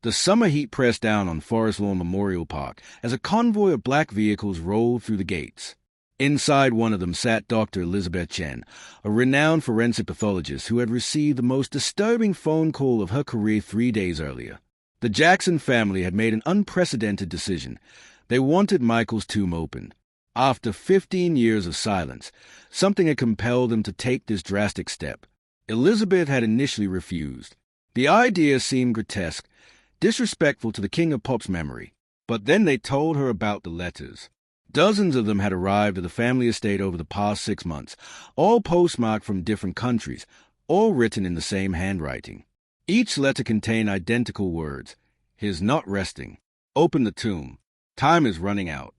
The summer heat pressed down on Forest Lawn Memorial Park as a convoy of black vehicles rolled through the gates. Inside one of them sat Dr. Elizabeth Chen, a renowned forensic pathologist who had received the most disturbing phone call of her career 3 days earlier. The Jackson family had made an unprecedented decision. They wanted Michael's tomb opened. After 15 years of silence, something had compelled them to take this drastic step. Elizabeth had initially refused. The idea seemed grotesque, disrespectful to the King of Pop's memory. But then they told her about the letters. Dozens of them had arrived at the family estate over the past 6 months, all postmarked from different countries, all written in the same handwriting. Each letter contained identical words. "He's not resting. Open the tomb. Time is running out."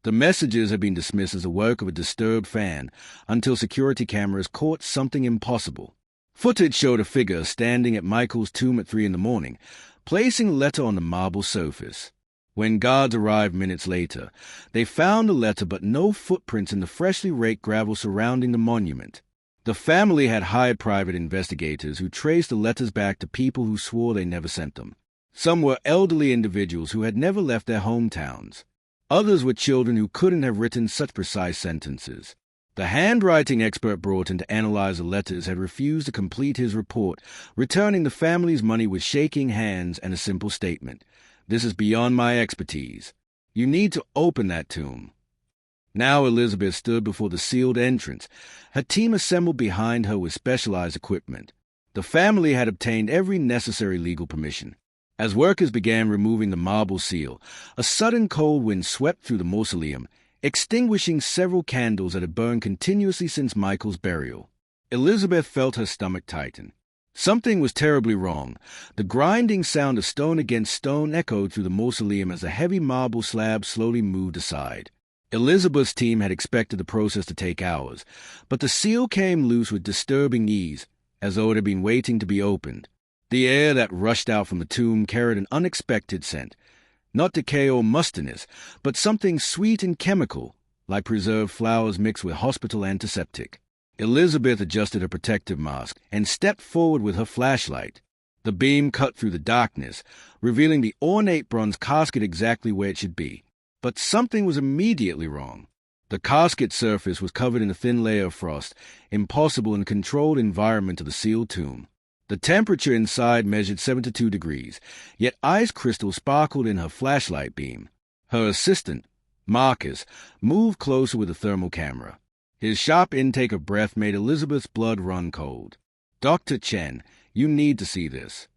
The messages had been dismissed as the work of a disturbed fan until security cameras caught something impossible. Footage showed a figure standing at Michael's tomb at 3 a.m, placing a letter on the marble surface. When guards arrived minutes later, they found the letter but no footprints in the freshly raked gravel surrounding the monument. The family had hired private investigators who traced the letters back to people who swore they never sent them. Some were elderly individuals who had never left their hometowns. Others were children who couldn't have written such precise sentences. The handwriting expert brought in to analyze the letters had refused to complete his report, returning the family's money with shaking hands and a simple statement: "This is beyond my expertise. You need to open that tomb." Now Elizabeth stood before the sealed entrance, her team assembled behind her with specialized equipment. The family had obtained every necessary legal permission. As workers began removing the marble seal, a sudden cold wind swept through the mausoleum, extinguishing several candles that had burned continuously since Michael's burial. Elizabeth felt her stomach tighten. Something was terribly wrong. The grinding sound of stone against stone echoed through the mausoleum as the heavy marble slab slowly moved aside. Elizabeth's team had expected the process to take hours, but the seal came loose with disturbing ease, as though it had been waiting to be opened. The air that rushed out from the tomb carried an unexpected scent, not decay or mustiness, but something sweet and chemical, like preserved flowers mixed with hospital antiseptic. Elizabeth adjusted her protective mask and stepped forward with her flashlight. The beam cut through the darkness, revealing the ornate bronze casket exactly where it should be. But something was immediately wrong. The casket surface was covered in a thin layer of frost, impossible in a controlled environment of the sealed tomb. The temperature inside measured 72 degrees, yet ice crystals sparkled in her flashlight beam. Her assistant, Marcus, moved closer with a thermal camera. His sharp intake of breath made Elizabeth's blood run cold. "Dr. Chen, you need to see this."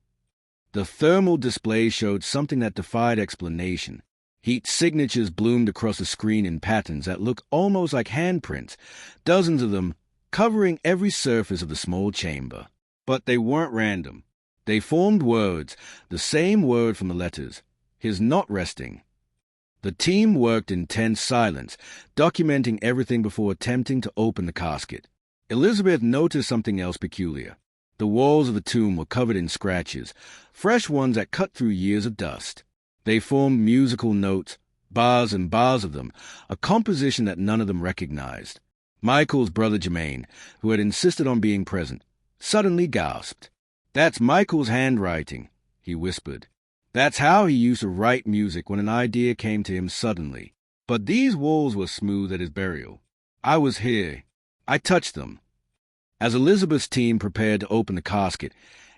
The thermal display showed something that defied explanation. Heat signatures bloomed across the screen in patterns that looked almost like handprints, dozens of them covering every surface of the small chamber. But they weren't random. They formed words, the same word from the letters: "He's not resting." The team worked in tense silence, documenting everything before attempting to open the casket. Elizabeth noticed something else peculiar. The walls of the tomb were covered in scratches, fresh ones that cut through years of dust. They formed musical notes, bars and bars of them, a composition that none of them recognized. Michael's brother Jermaine, who had insisted on being present, suddenly gasped. "That's Michael's handwriting," he whispered. "That's how he used to write music when an idea came to him suddenly. But these walls were smooth at his burial. I was here. I touched them." As Elizabeth's team prepared to open the casket,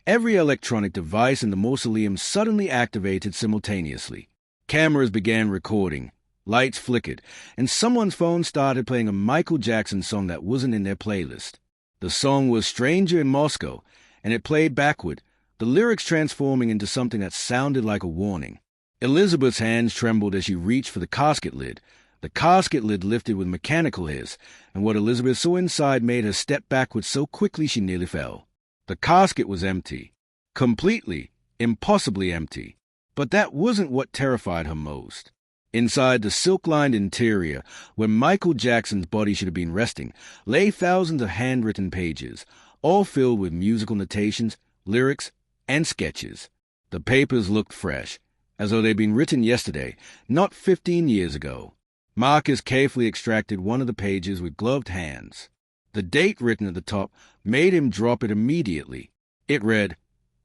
every electronic device in the mausoleum suddenly activated simultaneously. Cameras began recording, lights flickered, and someone's phone started playing a Michael Jackson song that wasn't in their playlist. The song was "Stranger in Moscow," and it played backward, the lyrics transforming into something that sounded like a warning. Elizabeth's hands trembled as she reached for the casket lid. The casket lid lifted with mechanical hiss, and what Elizabeth saw inside made her step backward so quickly she nearly fell. The casket was empty. Completely, impossibly empty. But that wasn't what terrified her most. Inside the silk-lined interior, where Michael Jackson's body should have been resting, lay thousands of handwritten pages, all filled with musical notations, lyrics, and sketches. The papers looked fresh, as though they'd been written yesterday, not 15 years ago. Marcus carefully extracted one of the pages with gloved hands. The date written at the top made him drop it immediately. It read,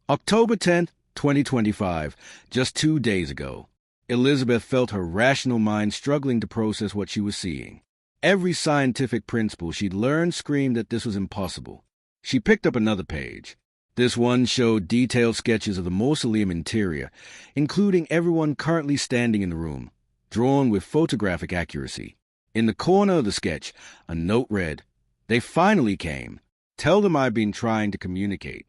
October 10th, 2025, just 2 days ago. Elizabeth felt her rational mind struggling to process what she was seeing. Every scientific principle she'd learned screamed that this was impossible. She picked up another page. This one showed detailed sketches of the mausoleum interior, including everyone currently standing in the room, drawn with photographic accuracy. In the corner of the sketch, a note read, "They finally came. Tell them I've been trying to communicate."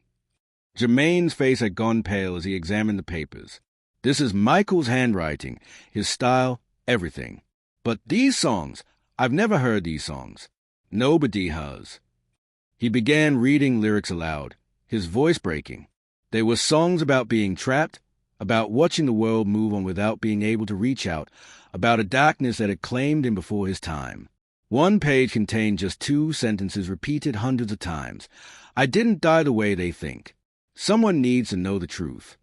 Jermaine's face had gone pale as he examined the papers. This is Michael's handwriting, his style, everything. But these songs, I've never heard these songs. Nobody has. He began reading lyrics aloud, his voice breaking. They were songs about being trapped, about watching the world move on without being able to reach out, about a darkness that had claimed him before his time. One page contained just 2 sentences repeated hundreds of times. "I didn't die the way they think. Someone needs to know the truth."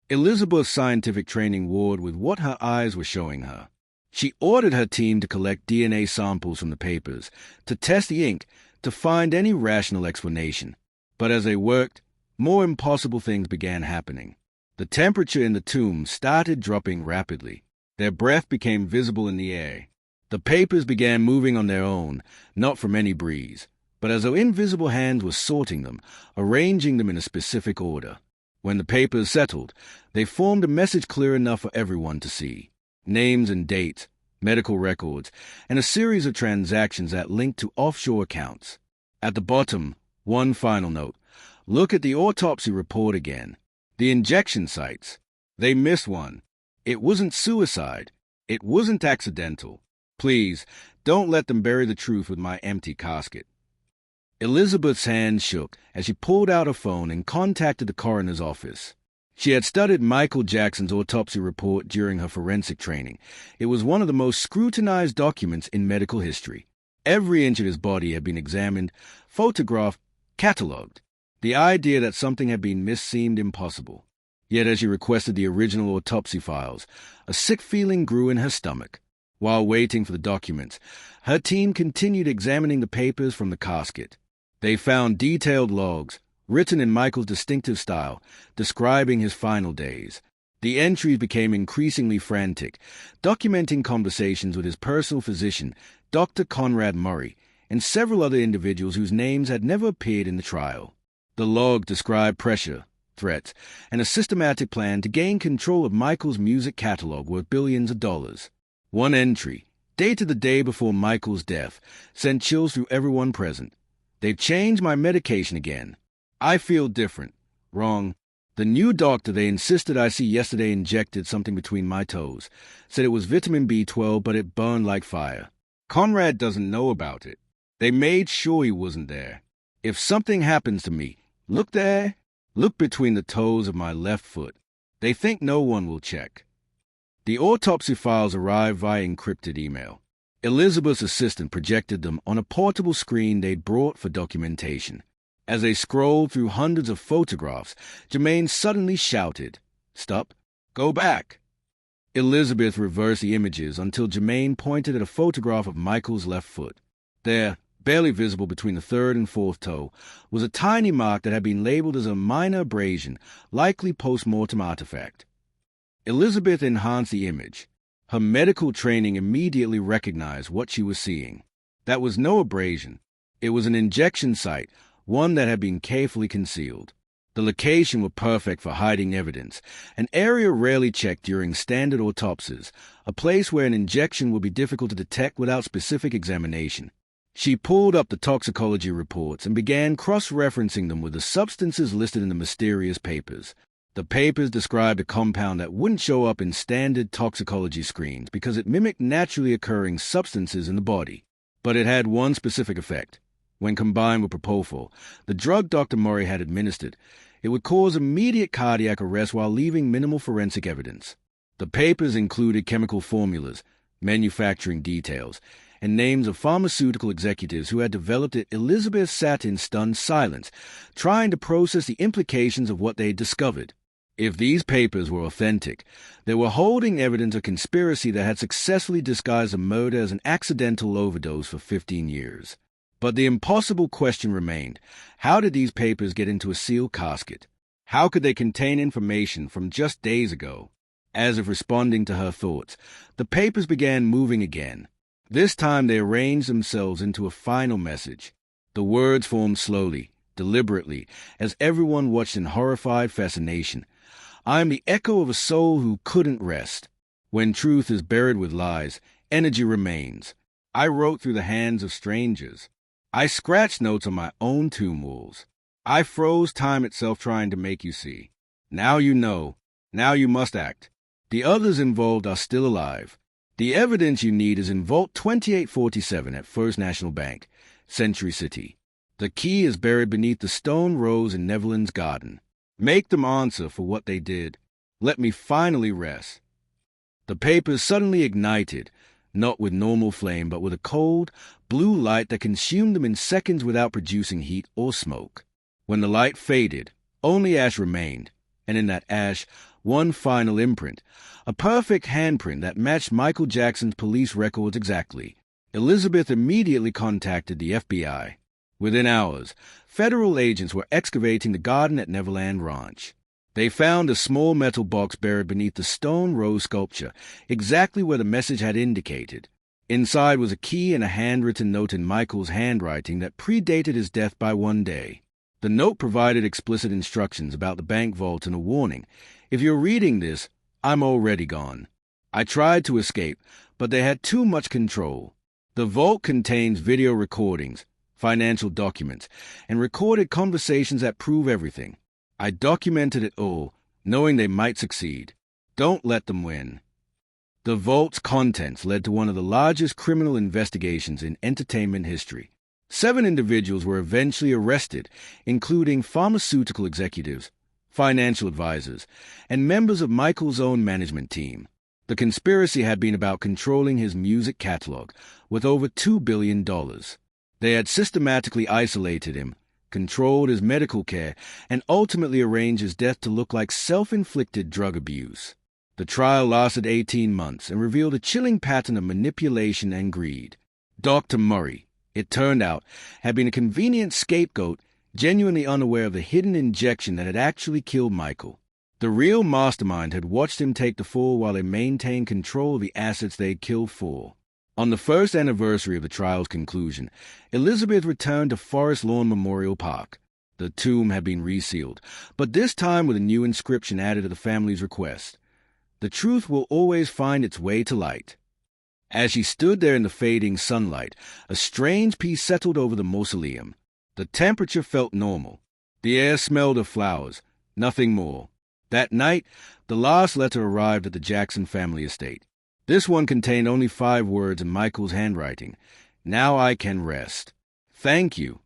Elizabeth's scientific training warred with what her eyes were showing her. She ordered her team to collect DNA samples from the papers, to test the ink, to find any rational explanation. But as they worked, more impossible things began happening. The temperature in the tomb started dropping rapidly. Their breath became visible in the air. The papers began moving on their own, not from any breeze, but as though invisible hands were sorting them, arranging them in a specific order. When the papers settled, they formed a message clear enough for everyone to see. Names and dates, medical records, and a series of transactions that linked to offshore accounts. At the bottom, one final note. Look at the autopsy report again. The injection sites. They missed one. It wasn't suicide. It wasn't accidental. Please, don't let them bury the truth with my empty casket. Elizabeth's hand shook as she pulled out her phone and contacted the coroner's office. She had studied Michael Jackson's autopsy report during her forensic training. It was one of the most scrutinized documents in medical history. Every inch of his body had been examined, photographed, catalogued. The idea that something had been missed seemed impossible. Yet as she requested the original autopsy files, a sick feeling grew in her stomach. While waiting for the documents, her team continued examining the papers from the casket. They found detailed logs, written in Michael's distinctive style, describing his final days. The entries became increasingly frantic, documenting conversations with his personal physician, Dr. Conrad Murray, and several other individuals whose names had never appeared in the trial. The log described pressure, threats, and a systematic plan to gain control of Michael's music catalog worth billions of dollars. One entry, dated the day before Michael's death, sent chills through everyone present. "They've changed my medication again. I feel different. Wrong. The new doctor they insisted I see yesterday injected something between my toes. Said it was vitamin B12, but it burned like fire. Conrad doesn't know about it. They made sure he wasn't there. If something happens to me, look there. Look between the toes of my left foot. They think no one will check." The autopsy files arrived via encrypted email. Elizabeth's assistant projected them on a portable screen they'd brought for documentation. As they scrolled through hundreds of photographs, Jermaine suddenly shouted, "Stop! Go back!" Elizabeth reversed the images until Jermaine pointed at a photograph of Michael's left foot. There, barely visible between the third and fourth toe, was a tiny mark that had been labeled as a minor abrasion, likely post-mortem artifact. Elizabeth enhanced the image. Her medical training immediately recognized what she was seeing. That was no abrasion. It was an injection site, one that had been carefully concealed. The location was perfect for hiding evidence, an area rarely checked during standard autopsies, a place where an injection would be difficult to detect without specific examination. She pulled up the toxicology reports and began cross-referencing them with the substances listed in the mysterious papers. The papers described a compound that wouldn't show up in standard toxicology screens because it mimicked naturally occurring substances in the body. But it had one specific effect. When combined with propofol, the drug Dr. Murray had administered, it would cause immediate cardiac arrest while leaving minimal forensic evidence. The papers included chemical formulas, manufacturing details, and names of pharmaceutical executives who had developed it. Elizabeth sat in stunned silence, trying to process the implications of what they had discovered. If these papers were authentic, they were holding evidence of conspiracy that had successfully disguised a murder as an accidental overdose for 15 years. But the impossible question remained, how did these papers get into a sealed casket? How could they contain information from just days ago? As if responding to her thoughts, the papers began moving again. This time they arranged themselves into a final message. The words formed slowly, deliberately, as everyone watched in horrified fascination. I am the echo of a soul who couldn't rest. When truth is buried with lies, energy remains. I wrote through the hands of strangers. I scratched notes on my own tomb walls. I froze time itself trying to make you see. Now you know. Now you must act. The others involved are still alive. The evidence you need is in Vault 2847 at First National Bank, Century City. The key is buried beneath the stone rose in Neverland's garden. Make them answer for what they did. Let me finally rest. The papers suddenly ignited, not with normal flame, but with a cold, blue light that consumed them in seconds without producing heat or smoke. When the light faded, only ash remained, and in that ash, one final imprint, a perfect handprint that matched Michael Jackson's police records exactly. Elizabeth immediately contacted the FBI. Within hours, federal agents were excavating the garden at Neverland Ranch. They found a small metal box buried beneath the stone rose sculpture, exactly where the message had indicated. Inside was a key and a handwritten note in Michael's handwriting that predated his death by 1 day. The note provided explicit instructions about the bank vault and a warning. If you're reading this, I'm already gone. I tried to escape, but they had too much control. The vault contains video recordings, financial documents, and recorded conversations that prove everything. I documented it all, knowing they might succeed. Don't let them win. The vault's contents led to one of the largest criminal investigations in entertainment history. 7 individuals were eventually arrested, including pharmaceutical executives, financial advisors, and members of Michael's own management team. The conspiracy had been about controlling his music catalog, with over $2 billion. They had systematically isolated him, controlled his medical care, and ultimately arranged his death to look like self-inflicted drug abuse. The trial lasted 18 months and revealed a chilling pattern of manipulation and greed. Dr. Murray, it turned out, had been a convenient scapegoat, genuinely unaware of the hidden injection that had actually killed Michael. The real mastermind had watched him take the fall while they maintained control of the assets they had killed for. On the first anniversary of the trial's conclusion, Elizabeth returned to Forest Lawn Memorial Park. The tomb had been resealed, but this time with a new inscription added at the family's request. The truth will always find its way to light. As she stood there in the fading sunlight, a strange peace settled over the mausoleum. The temperature felt normal. The air smelled of flowers, nothing more. That night, the last letter arrived at the Jackson family estate. This one contained only 5 words in Michael's handwriting. Now I can rest. Thank you.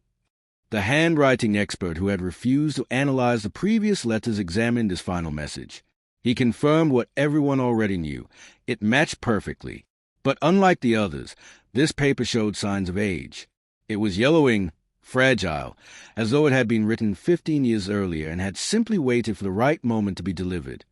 The handwriting expert who had refused to analyze the previous letters examined his final message. He confirmed what everyone already knew. It matched perfectly. But unlike the others, this paper showed signs of age. It was yellowing, fragile, as though it had been written 15 years earlier and had simply waited for the right moment to be delivered.